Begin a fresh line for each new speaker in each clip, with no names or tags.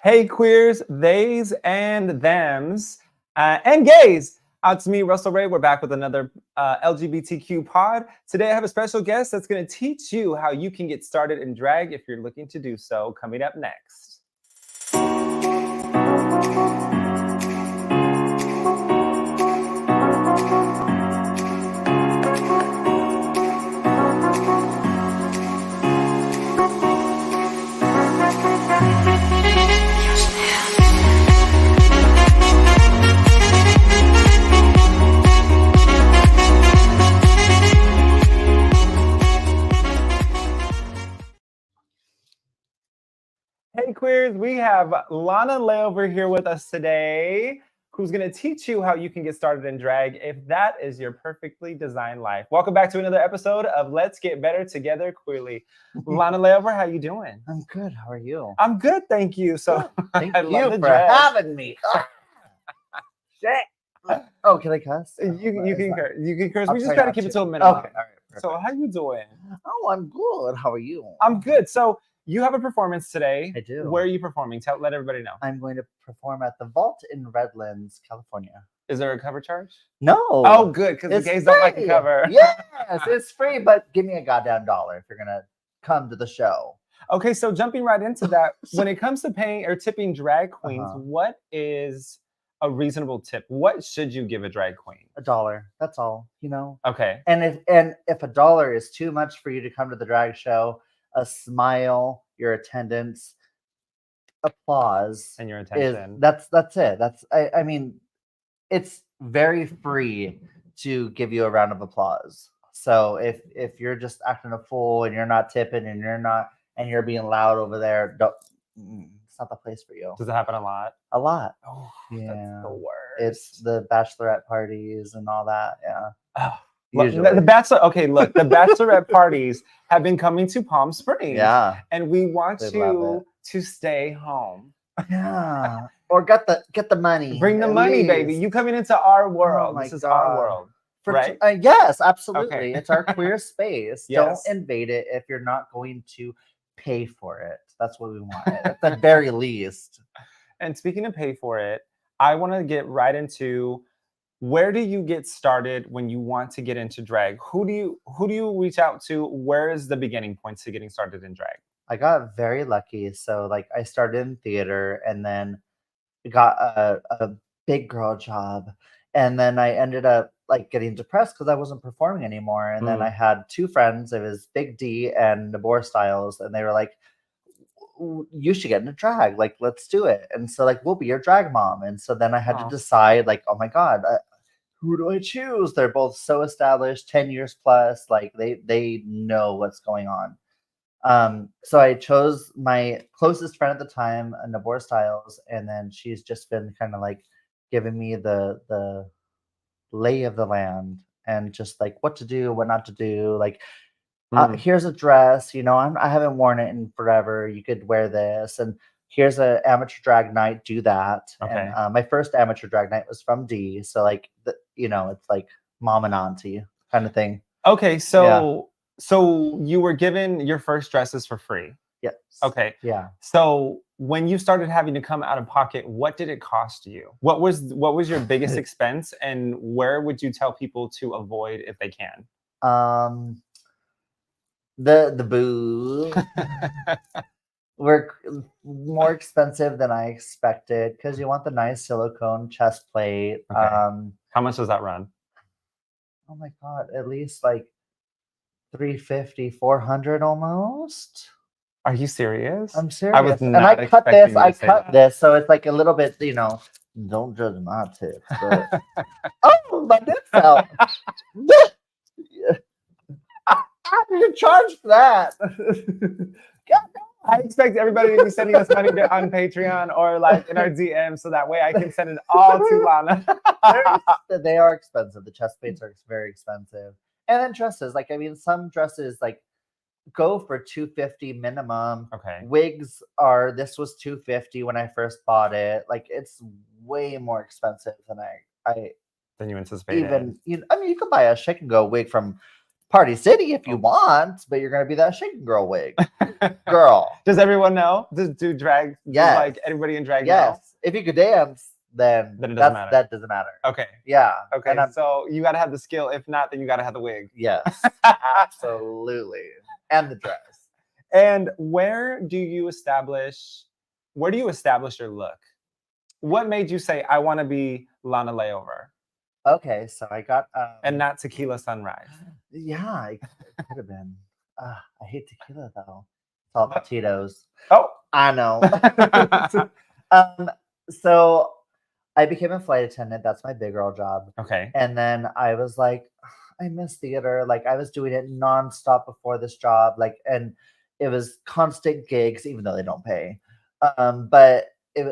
Hey, queers, theys, and thems, and gays. Out to me, Russell Ray. We're back with another LGBTQ pod. Today, I have a special guest that's going to teach you how you can get started in drag if you're looking to do so. Coming up next. Hey queers, we have Lana Layover here with us today, who's going to teach you how you can get started in drag if that is your perfectly designed life. Welcome back to another episode of Let's Get Better Together Queerly. Lana Layover, how you doing?
I'm good. How are you?
I'm good, thank you. So
Thank
I
you
love the
for
dress.
having me. Shit. Oh, can I cuss?
You can curse. You can curse.
I'll
We just
try
try to
not
keep it
to.
to a minimum.
Okay, all right. Perfect.
So how you doing?
Oh, I'm good. How are you?
I'm good. So you have a performance today.
I do.
Where are you performing? Let everybody know.
I'm going to perform at the Vault in Redlands, California.
Is there a cover charge?
No.
Oh, good, because the
It's
gays don't like a
free.
cover.
Yes, it's free, but give me a goddamn $1 if you're gonna come to the show.
Okay, so jumping right into that, when it comes to paying or tipping drag queens, what is a reasonable tip? What should you give a drag queen?
$1. That's all. You know.
Okay.
And if $1 is too much for you to come to the drag show, a smile, your attendance, applause,
And your attention.
That's it. I mean, it's very free to give you a round of applause. So if you're just acting a fool and you're not tipping and you're being loud over there, it's not the place for you.
Does it happen a lot?
A lot.
Oh,
yeah.
That's the worst.
It's the bachelorette parties and all that. Yeah.
Oh.
Usually.
The bachelorette parties have been coming to Palm Springs.
Yeah.
And we want you to stay home.
Yeah. Or get the money.
Bring the money,
least.
baby. You coming into our world.
Oh
this is
God.
our world. Right?
Yes, absolutely.
Okay.
It's our queer space.
Yes.
Don't invade it if you're not going to pay for it. That's what we want. At the very least.
And speaking of pay for it, I want to get right into where do you get started when you want to get into drag? Who do you reach out to? Where is the beginning point to getting started in drag?
I got very lucky. So like I started in theater and then got a big girl job. And then I ended up like getting depressed because I wasn't performing anymore. And then I had two friends. It was Big D and Nabor Styles. And they were like, you should get into drag. Like, let's do it. And so like, we'll be your drag mom. And so then I had to decide like, oh my God, who do I choose? They're both so established, 10 years plus. Like they know what's going on. So I chose my closest friend at the time, Nabor Styles. And then she's just been kind of like giving me the lay of the land and just like what to do, what not to do. Like, here's a dress, you know, I haven't worn it in forever. You could wear this. And here's an amateur drag night. Do that.
Okay.
And my first amateur drag night was from D. So like, it's like mom and auntie kind of thing.
Okay. So you were given your first dresses for free.
Yes.
Okay.
Yeah.
So when you started having to come out of pocket, what did it cost you? What was your biggest expense, and where would you tell people to avoid if they can?
The booze were more expensive than I expected because you want the nice silicone chest plate.
Okay. How much does that run?
Oh my God, at least like $350, $400 almost.
Are you serious?
I'm serious.
I was not
and I cut this. I cut
that.
this, so it's like a little bit. Don't judge my tits. But... oh, my tits out. How do you charge for that?
I expect everybody to be sending us money on Patreon or like in our DM, so that way I can send it all to Lana.
They are expensive. The chest plates are very expensive, and then dresses. Like some dresses like go for $250 minimum.
Okay.
Wigs this was $250 when I first bought it. Like it's way more expensive than I
than you anticipated.
You could buy a shake and go wig from Party City if you
Oh.
want, but you're gonna be that shaking girl wig, girl.
Does everyone know? Do drag? Does
Yes.
like everybody in drag know?
Yes. If you could dance, then
Then it doesn't matter.
that doesn't matter.
Okay.
Yeah.
Okay.
And
So you got to have the skill. If not, then you got to have the wig.
yes, absolutely. And the dress.
And where do you establish your look? What made you say, I want to be Lana Layover
Okay, so I got
and not Tequila Sunrise?
yeah, it could have been. I hate tequila though. It's all
What?
Tito's.
Oh.
I know. So I became a flight attendant. That's my big girl job.
Okay.
And then I was like, I miss theater. Like I was doing it nonstop before this job. Like, and it was constant gigs, even though they don't pay. But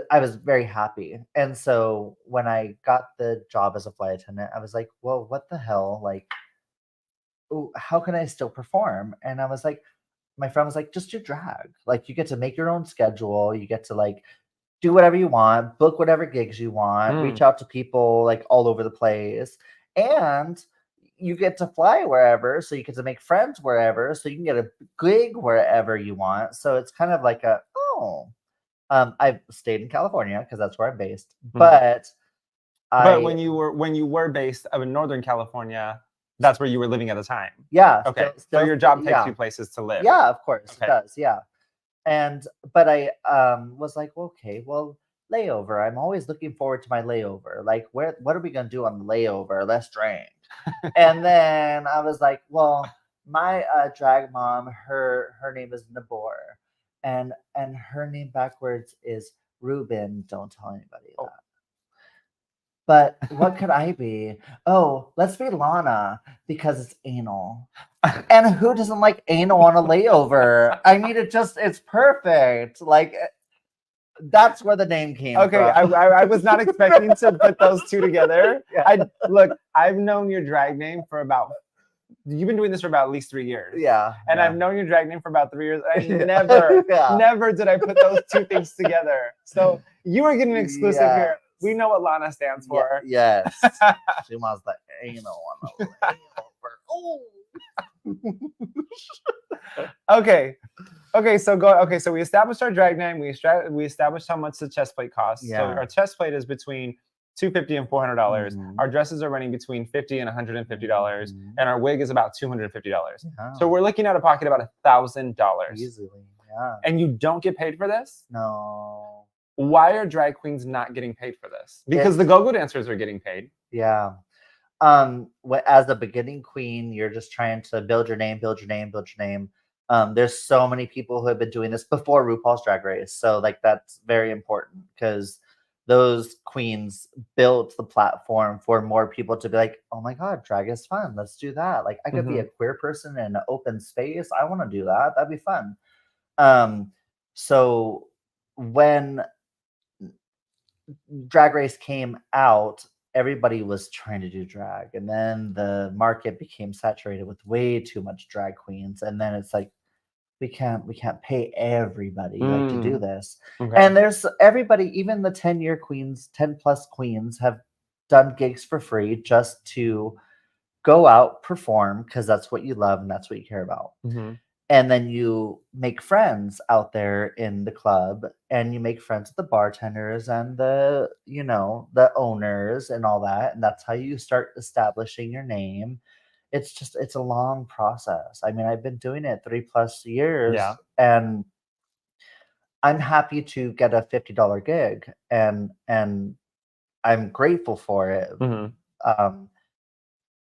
I was very happy. And so when I got the job as a flight attendant, I was like, well, what the hell? Like, ooh, how can I still perform? And I was like, my friend was like, just do drag. Like you get to make your own schedule. You get to like do whatever you want, book whatever gigs you want, reach out to people like all over the place. And you get to fly wherever. So you get to make friends wherever. So you can get a gig wherever you want. So it's kind of like I've stayed in California because that's where I'm based. But
when you were based in Northern California, that's where you were living at the time.
Yeah.
Okay. So your job takes you places to live.
Yeah, of course
Okay.
it does. Yeah. But I was like, okay, well, layover. I'm always looking forward to my layover. Like, what are we gonna do on the layover? Let's drink. And then I was like, well, my drag mom, her name is Nabor, and her name backwards is Ruben. Don't tell anybody that. But what could I be? Oh, let's be Lana because it's anal. And who doesn't like anal on a layover? I mean, it's perfect. Like, that's where the name came from.
Okay, I was not expecting to put those two together.
Yeah.
I've known your drag name for you've been doing this for about at least 3 years.
Yeah.
And I've known your drag name for about 3 years. I never did I put those two things together. So you are getting an exclusive here. We know what Lana stands for.
Yes. She wants the anal on the layover. Oh.
Okay. So we established our drag name. We established how much the chest plate costs.
Yeah.
So our chest plate is between $250 and $400. Our dresses are running between $50 and $150, and our wig is about $250.
Yeah.
So we're looking at a pocket about $1,000
easily. Yeah.
And you don't get paid for this?
No.
Why are drag queens not getting paid for this? Because the go-go dancers are getting paid.
Yeah. As a beginning queen, you're just trying to build your name. There's so many people who have been doing this before RuPaul's Drag Race. So like that's very important because those queens built the platform for more people to be like, oh my God, drag is fun. Let's do that. Like I could be a queer person in an open space. I want to do that. That'd be fun. So when Drag Race came out, everybody was trying to do drag, and then the market became saturated with way too much drag queens, and then it's like we can't pay everybody like to do this. And there's everybody, even the 10-year queens, 10 plus queens have done gigs for free just to go out, perform, because that's what you love and that's what you care about. And then you make friends out there in the club, and you make friends with the bartenders and the owners and all that. And that's how you start establishing your name. It's a long process. I mean, I've been doing it 3+ years, and I'm happy to get a $50 gig, and I'm grateful for it.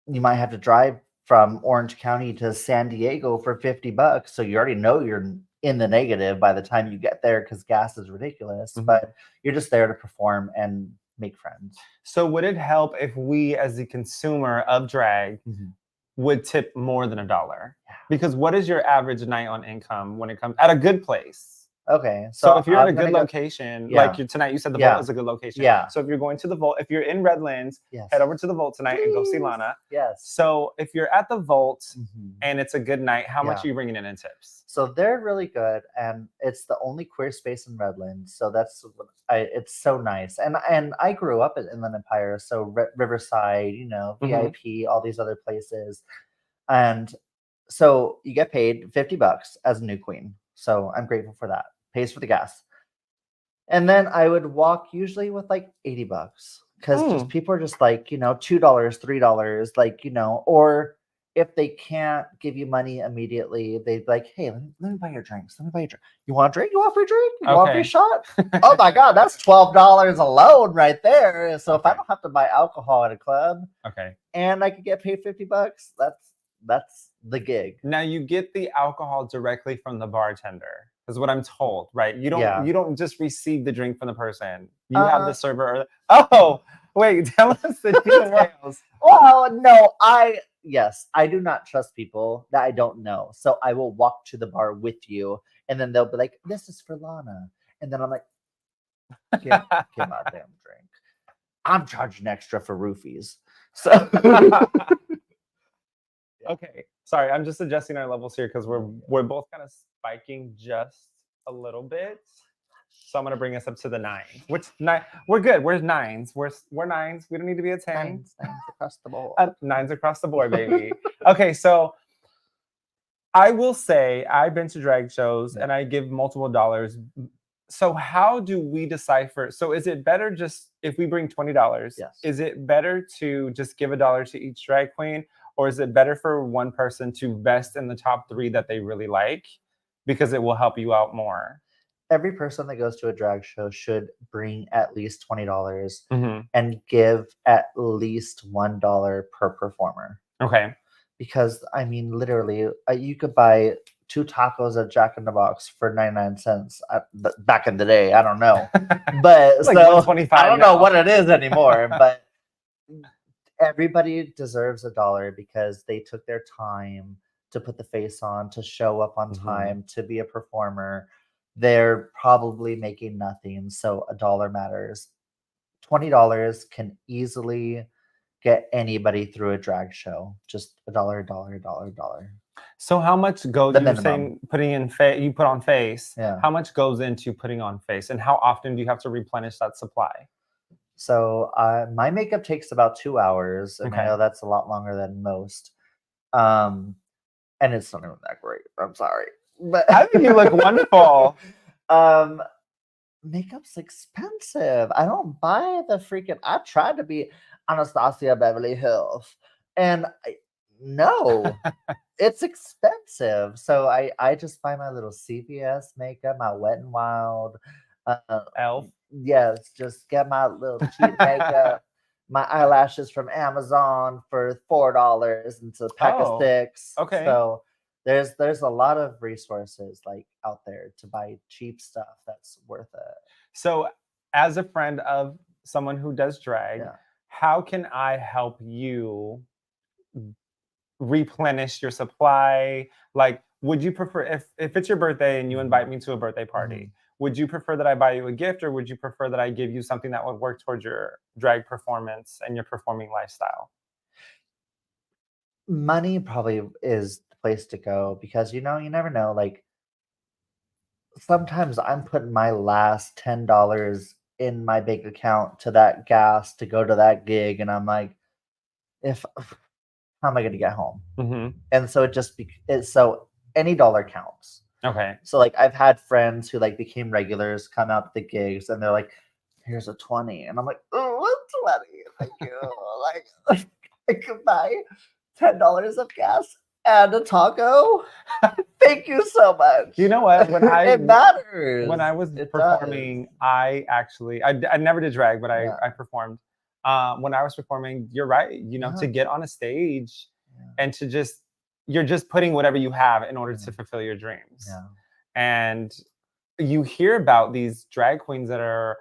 You might have to drive from Orange County to San Diego for $50. So you already know you're in the negative by the time you get there because gas is ridiculous, but you're just there to perform and make friends.
So would it help if we, as the consumer of drag, would tip more than $1? Yeah. Because what is your average night on income when it comes at a good place?
Okay.
So if you're at a good location, like tonight, you said the Vault is a good location.
Yeah.
So if you're going to the Vault, if you're in Redlands, head over to the Vault tonight and go see Lana.
Yes.
So if you're at the Vault and it's a good night, how much are you bringing in tips?
So they're really good, and it's the only queer space in Redlands. So it's so nice. And I grew up at Inland Empire, so Riverside, VIP, all these other places. And so you get paid $50 as a new queen. So I'm grateful for that. Pays for the gas. And then I would walk usually with like $80 because just people are just like, $2, $3, like, or if they can't give you money immediately, they'd be like, hey, let me buy your drinks. Let me buy your drink. You want a drink? You want a free drink? You want a free shot? Oh my God, that's $12 alone right there. So if I don't have to buy alcohol at a club, and I could get paid $50, that's the gig.
Now you get the alcohol directly from the bartender, is what I'm told, right? You don't just receive the drink from the person. You have the server. Wait, tell us the details.
Well, no, I do not trust people that I don't know. So I will walk to the bar with you, and then they'll be like, "This is for Lana," and then I'm like, "Get my damn drink. I'm charging extra for roofies." So.
Okay, sorry, I'm just adjusting our levels here because we're both kind of spiking just a little bit. So I'm gonna bring us up to the 9. Which 9? We're good. We're 9s. We're 9s. We don't need to be a 10.
9s across the board.
9s across the board, baby. Okay, so I will say I've been to drag shows and I give multiple dollars. So how do we decipher? So is it better just if we bring $20?
Yes.
Is it better to just give $1 to each drag queen? Or is it better for one person to vest in the top 3 that they really like because it will help you out more?
Every person that goes to a drag show should bring at least $20 and give at least $1 per performer.
Okay.
Because, I mean, literally, you could buy 2 tacos at Jack in the Box for 99 cents back in the day. I don't know. But
like
so
$1.25
I don't know what it is anymore, but everybody deserves $1 because they took their time to put the face on, to show up on time, to be a performer. They're probably making nothing, so $1 matters. $20 can easily get anybody through a drag show. Just $1.
So how much goes?
The
You're
minimum.
saying putting in face. You put on face.
Yeah.
How much goes into putting on face, and how often do you have to replenish that supply?
So my makeup takes about 2 hours, and I know that's a lot longer than most. And it's not even that great. I'm sorry, but
I think you look wonderful.
Makeup's expensive. I don't buy the freaking. I tried to be Anastasia Beverly Hills, and no, it's expensive. So I just buy my little CVS makeup, my Wet n Wild,
Elf.
Yes, just get my little cheap makeup, my eyelashes from Amazon for $4 and it's a pack of 6.
Okay.
So there's a lot of resources like out there to buy cheap stuff that's worth it.
So as a friend of someone who does drag, how can I help you replenish your supply? Like, would you prefer if it's your birthday and you invite me to a birthday party, would you prefer that I buy you a gift, or would you prefer that I give you something that would work towards your drag performance and your performing lifestyle?
Money probably is the place to go because you never know. Like sometimes I'm putting my last $10 in my bank account to that gas to go to that gig, and I'm like, how am I going to get home? And so so any dollar counts.
Okay.
So like I've had friends who like became regulars come out to the gigs and they're like, here's a 20. And I'm like, oh, what 20? Thank you. Like I could buy $10 of gas and a taco. Thank you so much.
You know what?
It matters.
When I was performing, I never did drag, but I performed. When I was performing, you're right, to get on a stage and to you're just putting whatever you have in order to fulfill your dreams.
Yeah.
And you hear about these drag queens that are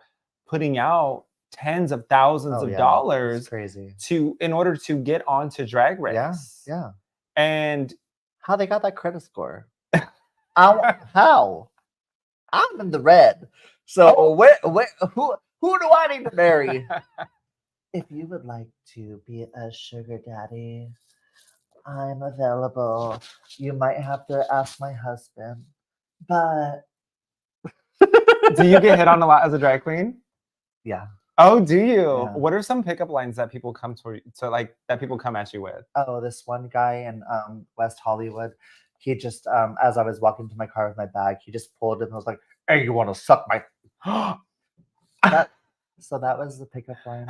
putting out tens of thousands of dollars
it's crazy.
in order to get onto Drag Race.
Yeah.
And
how they got that credit score? How? I'm in the red. So who do I need to marry? If you would like to be a sugar daddy, I'm available. You might have to ask my husband, but
do you get hit on a lot as a drag queen?
Yeah.
Oh, do you?
Yeah.
What are some pickup lines that people come to like that people come at you with?
Oh, this one guy in West Hollywood, he just as I was walking to my car with my bag, he just pulled it and was like, "Hey, you want to suck my?" That so that was the pickup line.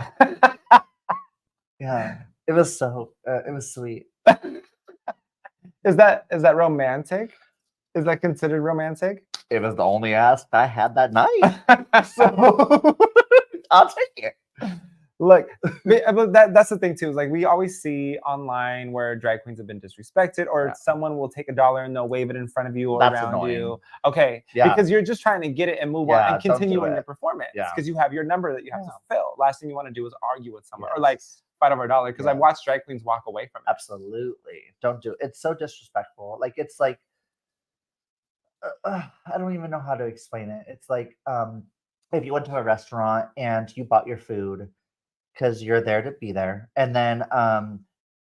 Yeah, it was sweet.
Is that romantic? Is that considered romantic?
It was the only ass I had that night, so I'll take it.
Look, but that's the thing too. Is like we always see online where drag queens have been disrespected, or
Yeah.
someone will take $1 and they'll wave it in front of you or
That's
around
annoying.
you. Okay,
Yeah.
because you're just trying to get it and move on
Yeah,
and
don't
continue
do
in
it.
your performance.
Yeah.
Because you have your number that you have to
Yeah.
fulfill. Last thing you want to do is argue with someone or like
Yes.
fight over $1. Because I've
Yeah.
watched drag queens walk away from it.
Absolutely, don't do it. It's so disrespectful. Like it's like I don't even know how to explain it. It's like if you went to a restaurant and you bought your food because you're there to be there, and then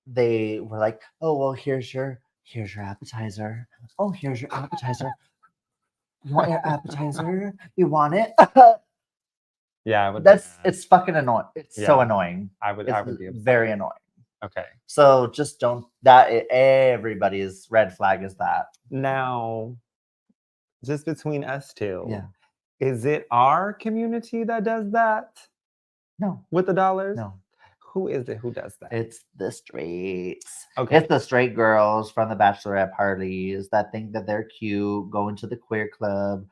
they were like, "Oh well, here's your appetizer. Oh, here's your appetizer. You want your appetizer? You want it?"
Yeah, I would.
It's fucking annoying. It's so
Yeah.
annoying.
I
It's
would be upset.
very annoying.
Okay.
So just don't. Everybody's red flag is that.
Now, just between us two,
Yeah.
is it our community that does that
No.
with the dollars?
No.
Who is it who does that?
It's the straights.
Okay.
It's the straight girls from the bachelorette parties that think that they're cute, going to the queer club.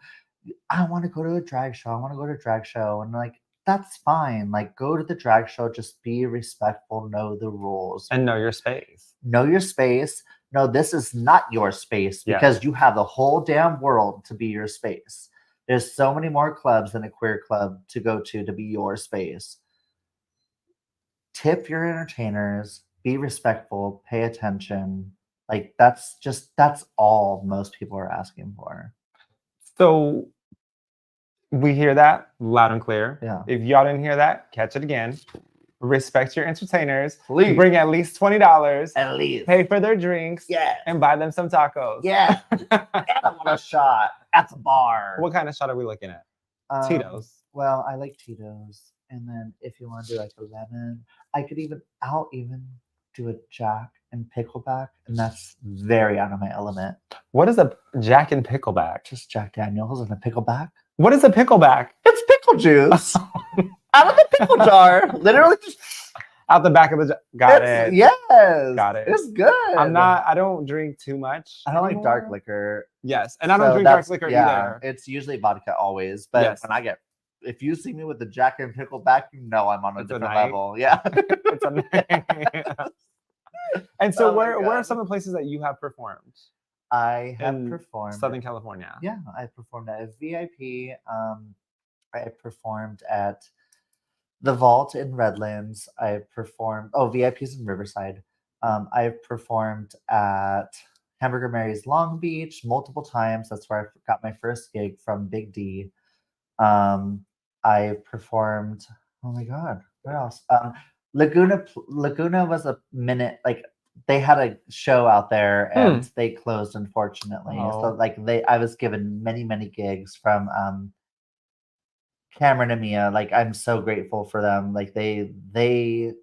I want to go to a drag show. I want to go to a drag show. And like, that's fine. Like, go to the drag show. Just be respectful. Know the rules.
And know your space.
Know your space. No, this is not your space because you have the whole damn world to be your space. There's so many more clubs than a queer club to go to be your space. Tip your entertainers, be respectful, pay attention. Like that's all most people are asking for.
So we hear that loud and clear.
Yeah.
If y'all didn't hear that, catch it again. Respect your entertainers.
Please.
Bring at least $20.
At least.
Pay for their drinks.
Yeah.
And buy them some tacos.
Yeah. And I want a shot at the bar.
What kind of shot are we looking at? Tito's.
Well, I like Tito's. And then if you want to do like a lemon, I'll even do a Jack and pickleback. And that's very out of my element.
What is a Jack and pickleback?
Just Jack Daniels and a pickleback.
What is a pickleback?
It's pickle juice. Out of the pickle jar. Literally just
out the back of the got it.
Yes.
Got it.
It's good.
I don't drink too much.
I don't like dark liquor.
Yes. And I don't drink dark liquor either.
It's usually vodka always. But when if you see me with the Jack and pickleback, you know I'm on a different level. Yeah.
It's a night. And so where are some of the places that you have performed?
I have performed
Southern California.
Yeah, I performed at a VIP. I performed at the Vault in Redlands. I performed VIP's in Riverside. I've performed at Hamburger Mary's Long Beach multiple times. That's where I got my first gig from Big D. I performed, oh my God, where else? Laguna was a minute, like they had a show out there and they closed, unfortunately. So like I was given many, many gigs from Cameron and Mia. Like I'm so grateful for them. Like they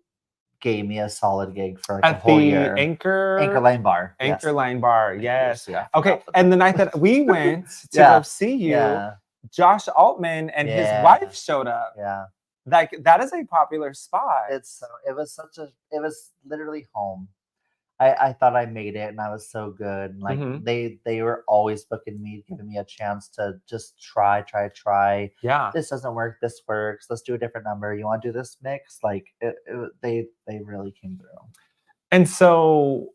gave me a solid gig for like a whole year. Anchor Line Bar.
Anchor Line Bar, yes.
Yeah.
Okay, and the night that we went to go see you, Josh Altman and his wife showed up.
Yeah.
Like that is a popular spot.
It was literally home. I thought I made it and I was so good. Like they were always booking me, giving me a chance to just try.
Yeah.
This doesn't work. This works. Let's do a different number. You want to do this mix? Like they really came through.
And so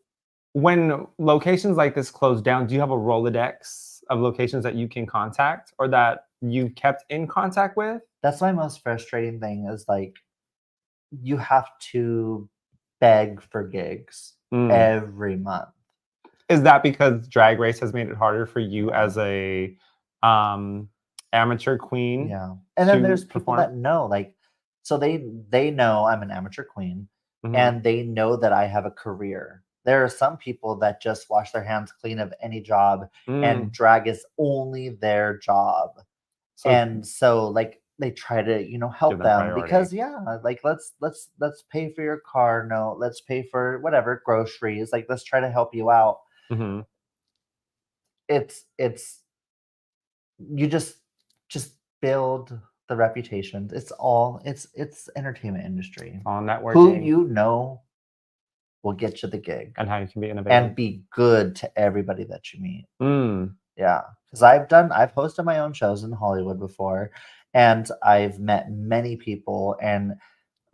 when locations like this close down, do you have a Rolodex of locations that you can contact or that you kept in contact with?
That's my most frustrating thing is like you have to beg for gigs every month.
Is that because Drag Race has made it harder for you as a amateur queen?
Yeah. And then there's people that know, like, so they know I'm an amateur queen and they know that I have a career. There are some people that just wash their hands clean of any job and drag is only their job. So like they try to, help
them
them
priority.
because like let's pay for your car note, let's pay for whatever groceries, like let's try to help you out.
Mhm.
It's you just build the reputation. It's entertainment industry.
On
Who
networking
will get you the gig
and how you can be
and
innovative.
be good to everybody that you meet.
Mm.
Yeah, because I've hosted my own shows in Hollywood before, and I've met many people, and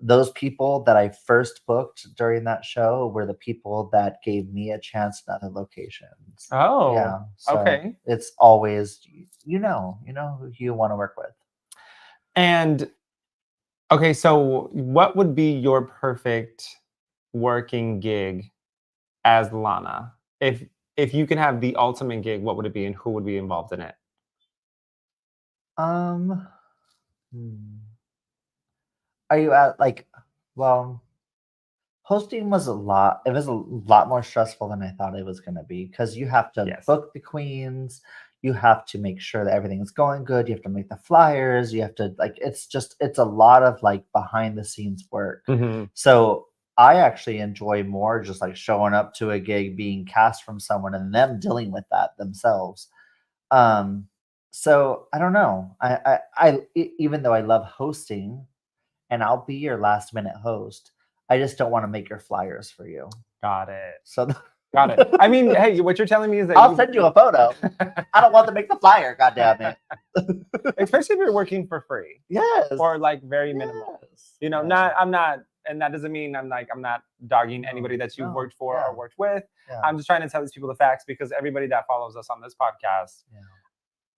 those people that I first booked during that show were the people that gave me a chance in other locations.
Oh,
Yeah, so
okay.
it's always you know who you want to work with.
And okay, so what would be your perfect working gig as Lana? If you can have the ultimate gig, what would it be and who would be involved in it?
Um, hmm. Are you at like, well, hosting was it was a lot more stressful than I thought it was going to be because you have to
Yes.
book the queens, you have to make sure that everything is going good, you have to make the flyers, you have to like it's a lot of like behind the scenes work.
Mhm.
So I actually enjoy more just like showing up to a gig, being cast from someone and them dealing with that themselves. Um so I don't know. Even though I love hosting and I'll be your last minute host, I just don't want to make your flyers for you.
Got it.
So
Got it. I mean, hey, what you're telling me is that
I'll send you a photo. I don't want to make the flyer, goddamn it.
Especially if you're working for free
Yes.
or like very minimal.
Yes.
I'm not, and that doesn't mean I'm not dogging anybody that you've worked for or worked with.
Yeah.
I'm just trying to tell these people the facts because everybody that follows us on this podcast,
Yeah.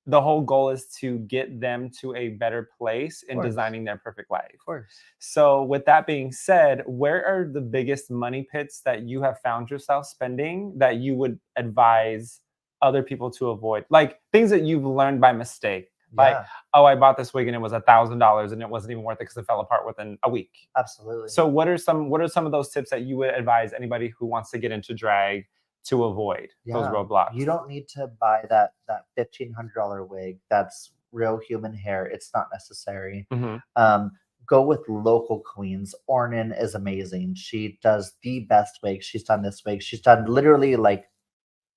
the whole goal is to get them to a better place in designing their perfect life.
Of course.
So, with that being said, where are the biggest money pits that you have found yourself spending that you would advise other people to avoid? Like things that you've learned by mistake. Like, oh, I bought this wig and it was $1,000 and it wasn't even worth it because it fell apart within a week.
Absolutely.
So, what are some of those tips that you would advise anybody who wants to get into drag to avoid those roadblocks?
You don't need to buy that $1,500 wig. That's real human hair. It's not necessary.
Mhm.
Go with local queens. Ornan is amazing. She does the best wigs. She's done this wig. She's done literally like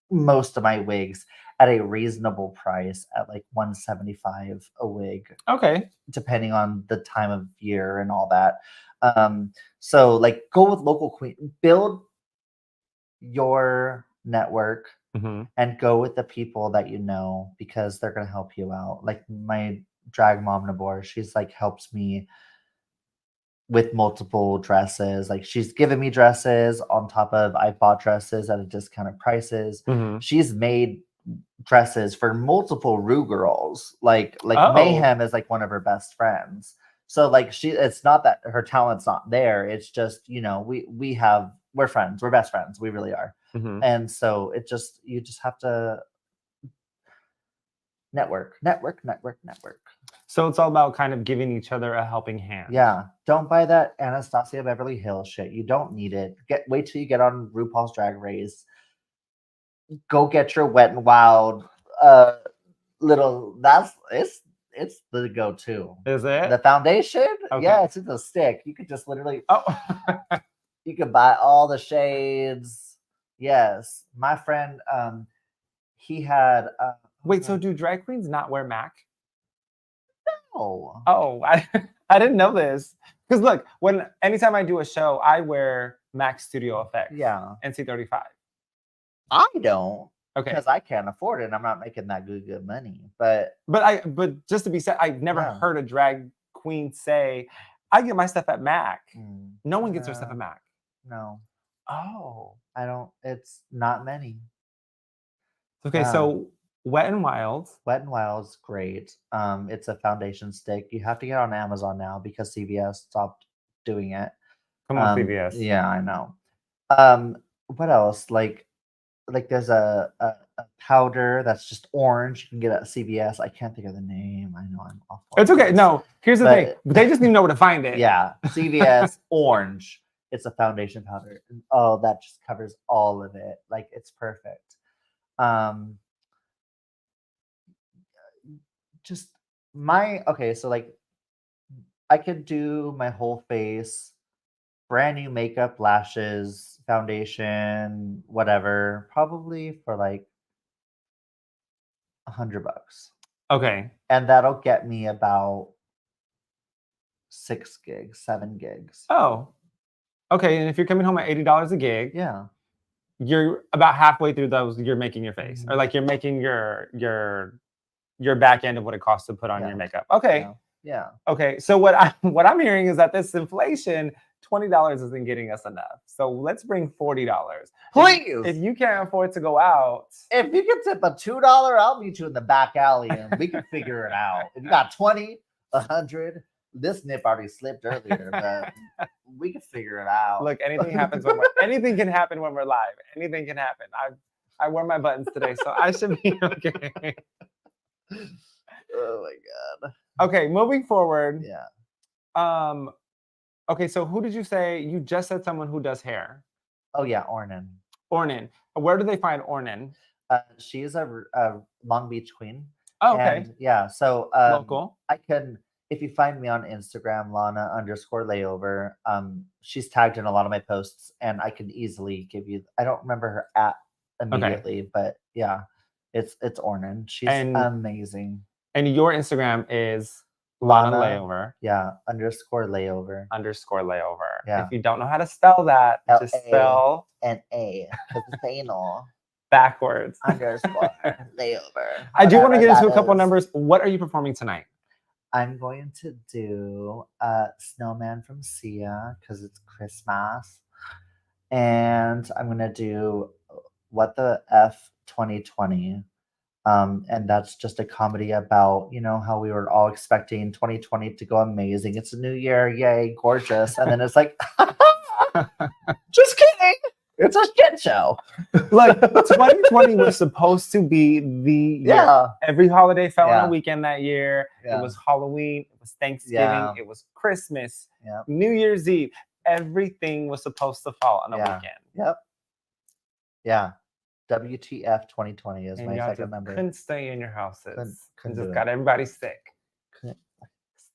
most of my wigs at a reasonable price at like $175 a wig.
Okay.
Depending on the time of year and all that. So like go with local queen. Build your network
Mhm.
and go with the people that you know because they're gonna help you out. Like my drag mom Nabor, she's like helped me with multiple dresses. Like she's given me dresses on top of I bought dresses at a discounted prices.
Mhm.
She's made dresses for multiple Rue girls. Like
Oh.
Mayhem is like one of her best friends. So like it's not that her talent's not there. It's just, we're friends. We're best friends. We really are.
Mhm.
And so you just have to network.
So it's all about kind of giving each other a helping hand.
Yeah. Don't buy that Anastasia Beverly Hills shit. You don't need it. Wait till you get on RuPaul's Drag Race. Go get your Wet and Wild little it's the go-to.
Is it?
The foundation?
Okay.
Yeah, it's a stick. You could just literally
Oh.
you could buy all the shades. Yes. My friend, he had
Wait, so do drag queens not wear MAC?
no.
Oh, I didn't know this. Because look, anytime I do a show, I wear MAC Studio Effects.
Yeah.
NC35.
I don't.
Okay.
Because I can't afford it and I'm not making that good money. But
just to be said, I've never heard a drag queen say, I get my stuff at MAC. No one gets their stuff at MAC.
No.
Oh.
I don't. It's not many.
Okay, so Wet and Wild.
Wet and Wild's great. It's a foundation stick. You have to get on Amazon now because CVS stopped doing it.
Come on, CVS.
Yeah, I know. What else? Like there's a powder that's just orange. You can get at CVS. I can't think of the name. I know I'm awful.
It's okay. No, here's the thing. They just need to know where to find it.
Yeah, CVS orange. It's a foundation powder. Oh, that just covers all of it. Like it's perfect. So like I could do my whole face, brand new makeup, lashes, foundation, whatever, probably for like $100.
Okay.
And that'll get me about 6 gigs, 7 gigs.
Oh. Okay. And if you're coming home at $80 a gig,
Yeah.
you're about halfway through those. You're making your face, or like you're making your back end of what it costs to put on your makeup. Okay.
Yeah.
Okay. So what I'm hearing is that this inflation, $20 isn't getting us enough. So let's bring $40.
Please.
If you can't afford to go out,
If you can tip a $2, I'll meet you in the back alley and we can figure it out. If you got 20, 100, this nip already slipped earlier, but we can figure it out.
Look, anything happens when anything can happen when we're live. Anything can happen. I wore my buttons today, so I should be okay.
Oh my god.
Okay, moving forward.
Yeah.
Okay, so who did you say? You just said someone who does hair.
Oh yeah, Ornan.
Ornan. Where do they find Ornan?
She is a Long Beach queen.
Oh, okay.
And yeah, so
Local.
I can, if you find me on Instagram, Lana_Layover, she's tagged in a lot of my posts, and I can easily give you. I don't remember her at immediately, but yeah, it's Ornan. She's amazing.
And your Instagram is Lana Layover.
Yeah, _Layover.
_Layover.
Yeah.
If you don't know how to spell that, just spell
an A because it's anal.
Backwards.
_Layover.
I do want to get into a couple numbers. What are you performing tonight?
I'm going to do Snowman from Sia because it's Christmas. And I'm going to do What the F 2020. And that's just a comedy about, you know, how we were all expecting 2020 to go amazing. It's a new year. Yay, gorgeous. And then it's like, just kidding. It's a shit show.
Like 2020 was supposed to be the year. Every holiday fell on a weekend that year. It was Halloween. It was Thanksgiving. It was Christmas. New Year's Eve. Everything was supposed to fall on a weekend.
Yep. Yeah. WTF 2020 is my second number.
Couldn't stay in your houses. Couldn't just got everybody sick.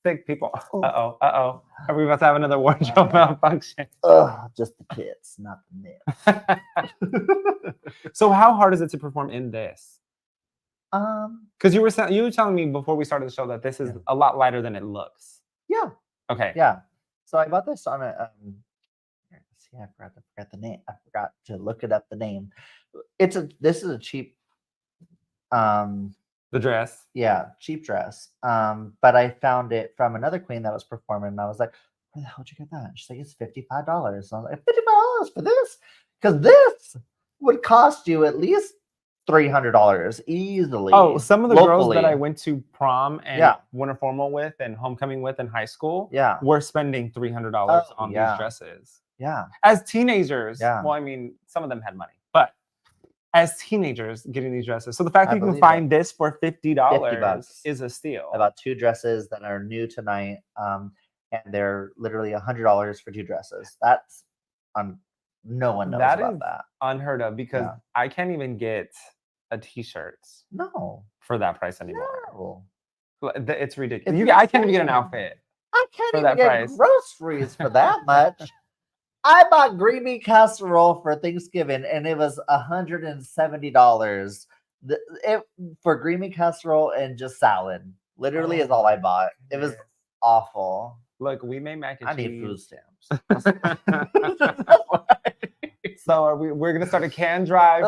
Sick people. Uh-oh. Are we about to have another wardrobe malfunction?
Just the pits, not the nip.
So how hard is it to perform in this? Because you were telling me before we started the show that this is a lot lighter than it looks.
Yeah.
Okay.
Yeah. So I bought this on a see, I forgot the name. I forgot to look it up the name. This is a cheap
the dress.
Yeah, cheap dress. But I found it from another queen that was performing, and I was like, where the hell did you get that? She's like, it's $55. And I was like, $55 for this? Because this would cost you at least $300 easily.
Oh, some of the girls that I went to prom and winter formal with and homecoming with in high school were spending $300 on these dresses.
Yeah.
As teenagers. Yeah. Well, I mean, some of them had money, but as teenagers getting these dresses. So the fact that you can find this for $50 is a steal.
I bought 2 dresses that are new tonight. And they're literally $100 for 2 dresses. That's no one knows about that.
Unheard of, because I can't even get a t-shirt for that price anymore.
No.
It's ridiculous. I can't even get an outfit.
I can't even get groceries for that much. I bought green bean casserole for Thanksgiving, and it was $170 for green bean casserole and just salad. Literally is all I bought. It was awful.
Look, we made mac and cheese.
I need food stamps.
So we're gonna start a can drive.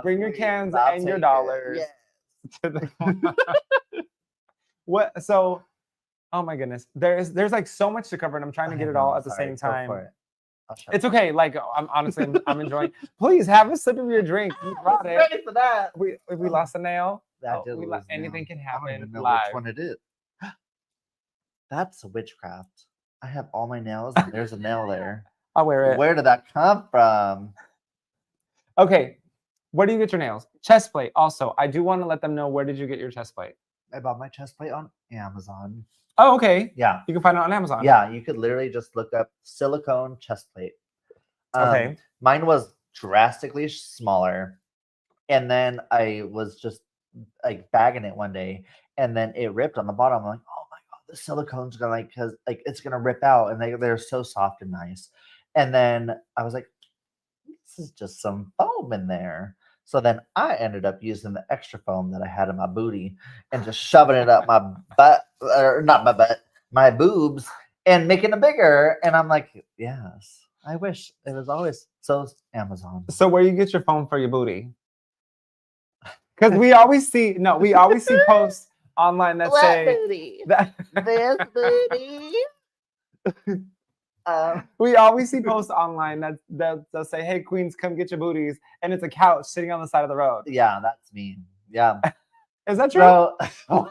Bring your cans and your dollars. To the what? So, oh my goodness, there's like so much to cover, and I'm trying to get it all at the same time. It's okay. Like I'm enjoying. Please have a sip of your drink. You brought it.
Ready for that?
We lost a nail. Anything can happen. I don't even know which
one it is. That's a witchcraft. I have all my nails, and there's a nail there.
I'll wear it.
Where did that come from?
Okay. Where do you get your nails? Chest plate. Also, I do want to let them know, where did you get your chest plate?
I bought my chest plate on Amazon.
Oh, okay.
Yeah.
You can find it on Amazon.
Yeah, you could literally just look up silicone chest plate.
Okay.
Mine was drastically smaller. And then I was just like bagging it one day, and then it ripped on the bottom. I'm like, oh my God, the silicone's gonna like, cause like it's gonna rip out, and they're so soft and nice. And then I was like, this is just some foam in there. So then I ended up using the extra foam that I had in my booty and just shoving it up my butt, or not my butt, my boobs, and making it bigger. And I'm like, yes, I wish it was always so Amazon.
So where you get your phone for your booty? Because we always see posts online that
What
say
booty?
that
This booty.
we always see posts online that say, "Hey queens, come get your booties," and it's a couch sitting on the side of the road.
Yeah, that's me. Yeah.
Is that true?
So,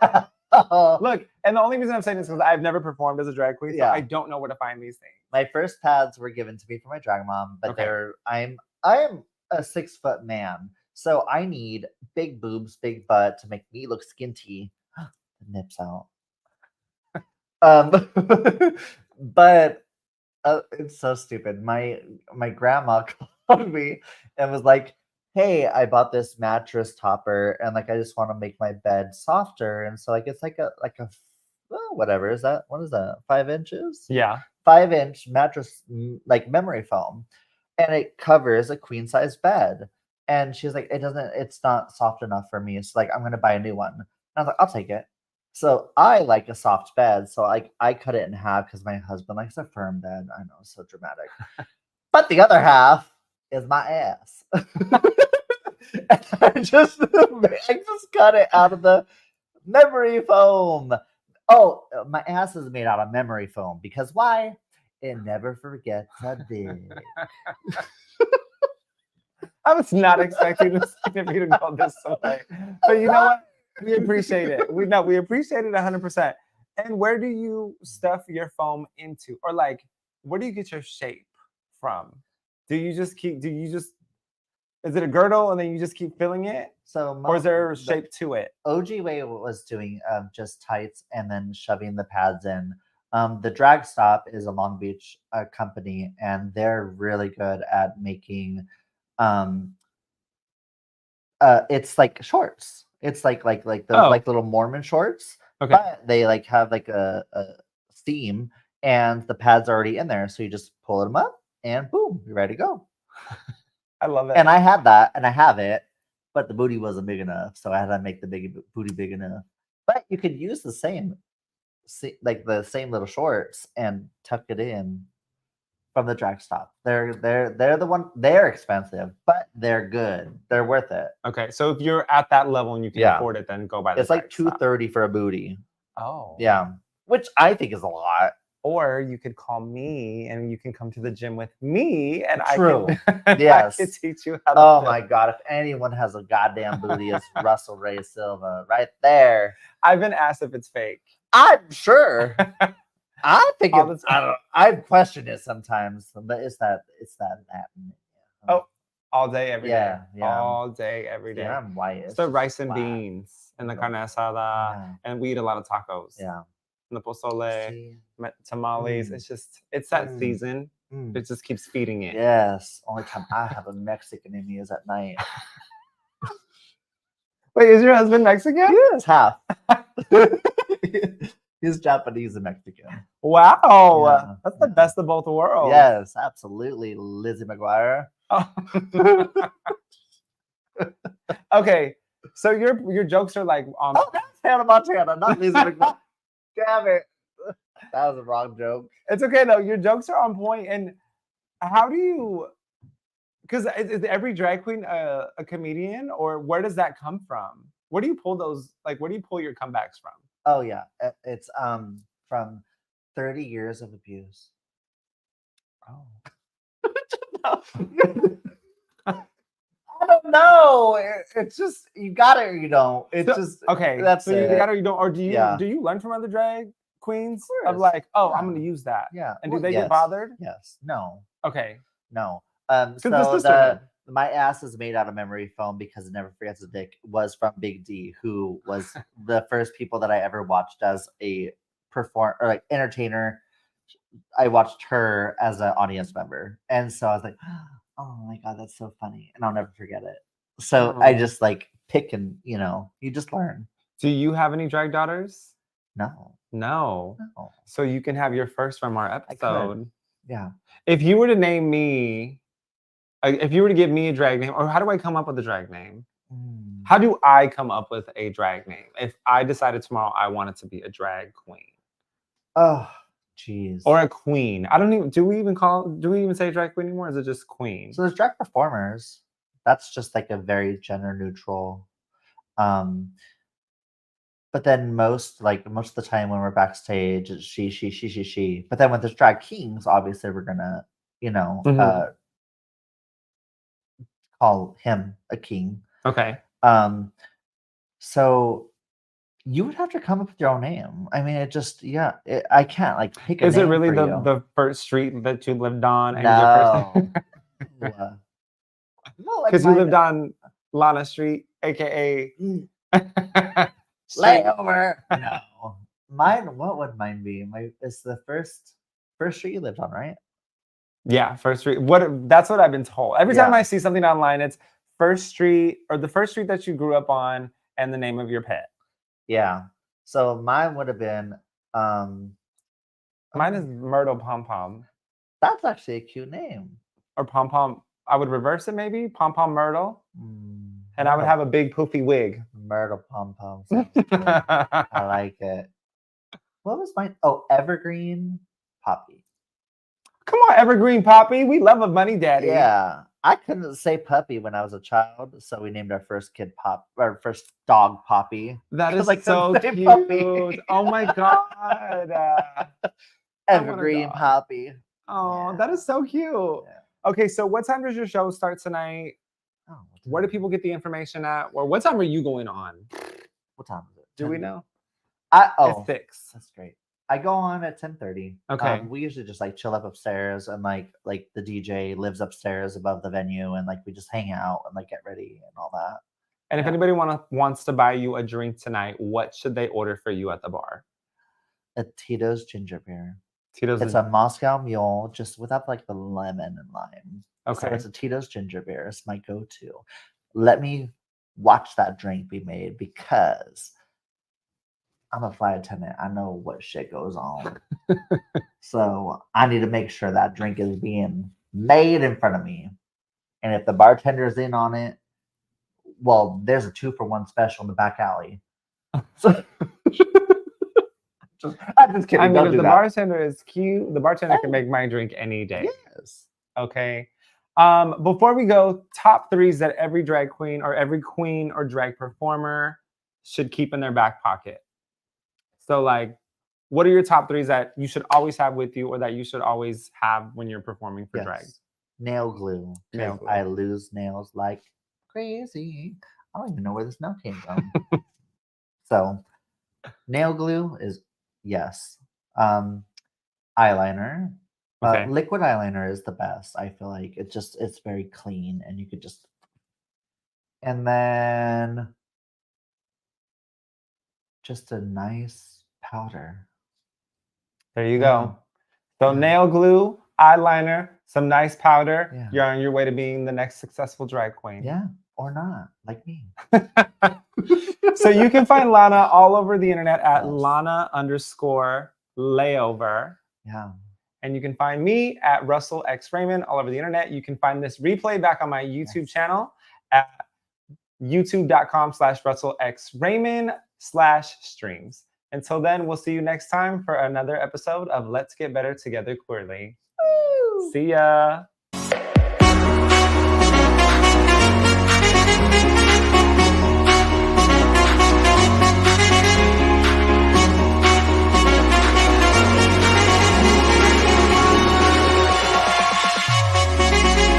Look, and the only reason I'm saying this is because I've never performed as a drag queen, so
Yeah.
I don't know where to find these things.
my first pads were given to me from my drag mom, but
Okay.
I am a 6 foot man, so I need big boobs, big butt to make me look skinty. The nips out. But it's so stupid. My grandma called me and was like, "Hey, I bought this mattress topper, and like I just want to make my bed softer." And so like it's like a well, whatever is that? What is that? 5 inches?
Yeah.
5 inch mattress, like memory foam, and it covers a queen size bed. And she's like, it's not soft enough for me. So like, I'm gonna buy a new one. And I was like, I'll take it. So I like a soft bed. So like, I cut it in half because my husband likes a firm bed. I know, so dramatic. But the other half is my ass. And I just cut it out of the memory foam. Oh, my ass is made out of memory foam because why? It never forgets a dig.
I was not expecting this you to go this way. But you know what? We appreciate it. We appreciate it 100%. And where do you stuff your foam into? Or like, where do you get your shape from? Is it a girdle and then you just keep filling it?
So
Or is there a shape to it?
OG way was doing just tights and then shoving the pads in. The Drag Stop is a Long Beach company, and they're really good at making it's like shorts. It's like those like little Mormon shorts.
Okay.
But they like have like a seam, and the pads are already in there. So you just pull them up and boom, you're ready to go.
I love it.
And I had that and I have it, but the booty wasn't big enough. So I had to make the booty big enough. But you could use the same little shorts and tuck it in from the Drag Stop. They're the one. They're expensive, but they're good. They're worth it.
Okay, so if you're at that level and you can afford it, then go buy the
It's like
Drag Stop.
$230 for a booty.
Oh.
Yeah, which I think is a lot.
Or you could call me and you can come to the gym with me and
True.
I
Yes.
can teach you how to
Oh
do
my
it.
God, if anyone has a goddamn booty, it's Russell Ray Silva right there.
I've been asked if it's fake.
I'm sure. I think
All the
it's, I don't know. I question it sometimes, but it's that Latin.
Oh, all day, every day.
Yeah.
All day, every day.
Yeah, I'm white.
It's the rice and beans and the carne asada,
Yeah.
and we eat a lot of tacos.
Yeah.
And the pozole,
See?
tamales. It's that season.
Mm.
It just keeps feeding it.
Yes. Only time I have a Mexican in me is at night.
Wait, is your husband Mexican?
Yes, half. He's Japanese and Mexican.
Wow.
Yeah,
That's the best of both worlds.
Yes, absolutely. Lizzie McGuire.
Oh. Okay. So your jokes are like
Oh, that's Hannah Montana, not Lizzie McGuire. Damn it. That was a wrong joke.
It's okay though. Your jokes are on point. And how do you? Because is every drag queen a comedian, or where does that come from? Where do you pull those? Like, where do you pull your comebacks from?
Oh yeah, it's from 30 years of abuse.
Oh.
I don't know. It's just you got it or you don't. It's just
okay.
That's
so you
it.
got it or you don't, or do you
Yeah.
do you learn from other drag queens
Of
of like, oh,
Yeah.
I'm going to use that?
Yeah.
And do
Well,
they
yes.
get bothered?
Yes. No.
Okay.
No.
the
So
sisterhood.
my ass is made out of memory foam because it never forgets a dick was from Big D, who was the first people that I ever watched as a entertainer. I watched her as an audience member, and so I was like, "Oh my God, that's so funny," and I'll never forget it. So I just like pick and you just learn.
Do you have any drag daughters?
No.
No.
No.
So you can have your first from our
I could.
episode.
Yeah.
If you were to name me, if you were to give me a drag name, or how do I come up with a drag name? How do I come up with a drag name? If I decided tomorrow I wanted to be a drag queen.
Oh, jeez.
Or a queen. I don't even, do we even say drag queen anymore? Or is it just queen?
So there's drag performers. That's just like a very gender neutral. But then most of the time when we're backstage, it's she. But then when there's drag kings, obviously we're gonna, call him a king.
Okay.
So you would have to come up with your own name. I mean, I can't like pick a name.
Is it really
for you.
the first street that you lived on? And
No.
Because you lived on Lana Street, aka
Layover. No. Mine, what would mine be? It's the first street you lived on, right?
Yeah, First Street. That's what I've been told. Every time I see something online, it's First Street or the first street that you grew up on and the name of your pet.
Yeah. So mine would have been
mine is Myrtle Pom Pom.
That's actually a cute name.
Or Pom Pom. I would reverse it maybe. Pom Pom Myrtle. And
Myrtle.
I would have a big poofy wig.
Myrtle Pom Pom. I like it. What was mine? Oh, Evergreen Poppy.
Come on, Evergreen Poppy. We love a money daddy.
Yeah. I couldn't say puppy when I was a child, so we named our first first dog Poppy.
That is
like
so cute. Puppy. Oh my god.
Evergreen Poppy.
Oh, that is so cute. Yeah. Okay, so what time does your show start tonight? Oh, where do people get the information at? Or what time are you going on?
What time is it?
Do we know?
It's
6.
That's great. I go on at 10:30.
Okay.
We usually just like chill up upstairs, and like the DJ lives upstairs above the venue, and like we just hang out and like get ready and all that.
And if anybody wants to buy you a drink tonight, what should they order for you at the bar?
A Tito's ginger beer.
Tito's.
It's a Moscow Mule, just without like the lemon and lime.
Okay.
So it's a Tito's ginger beer. It's my go-to. Let me watch that drink be made because I'm a flight attendant. I know what shit goes on. So I need to make sure that drink is being made in front of me. And if the bartender's in on it, well, there's a 2-for-1 special in the back alley. So I'm just kidding.
I mean, if the bartender is cute, the bartender can make my drink any day.
Yes.
Okay. Before we go, top 3s that every drag queen or every queen or drag performer should keep in their back pocket. So, like, what are your top 3s that you should always have with you or that you should always have when you're performing for drag?
Nail glue.
Nail glue.
I lose nails like crazy. I don't even know where the smell came from. So, nail glue is yes. Eyeliner.
Okay.
Liquid eyeliner is the best. I feel like it's very clean and you could just. And then just a nice powder.
There you go. So nail glue, eyeliner, some nice powder.
Yeah.
You're on your way to being the next successful drag queen.
Yeah, or not, like me.
So you can find Lana all over the internet at Lana_Layover.
Yeah.
And you can find me at Russell X Raymond all over the internet. You can find this replay back on my YouTube channel at youtube.com/RussellXRaymond/streams. Until then, we'll see you next time for another episode of Let's Get Better Together Queerly. Woo! See ya.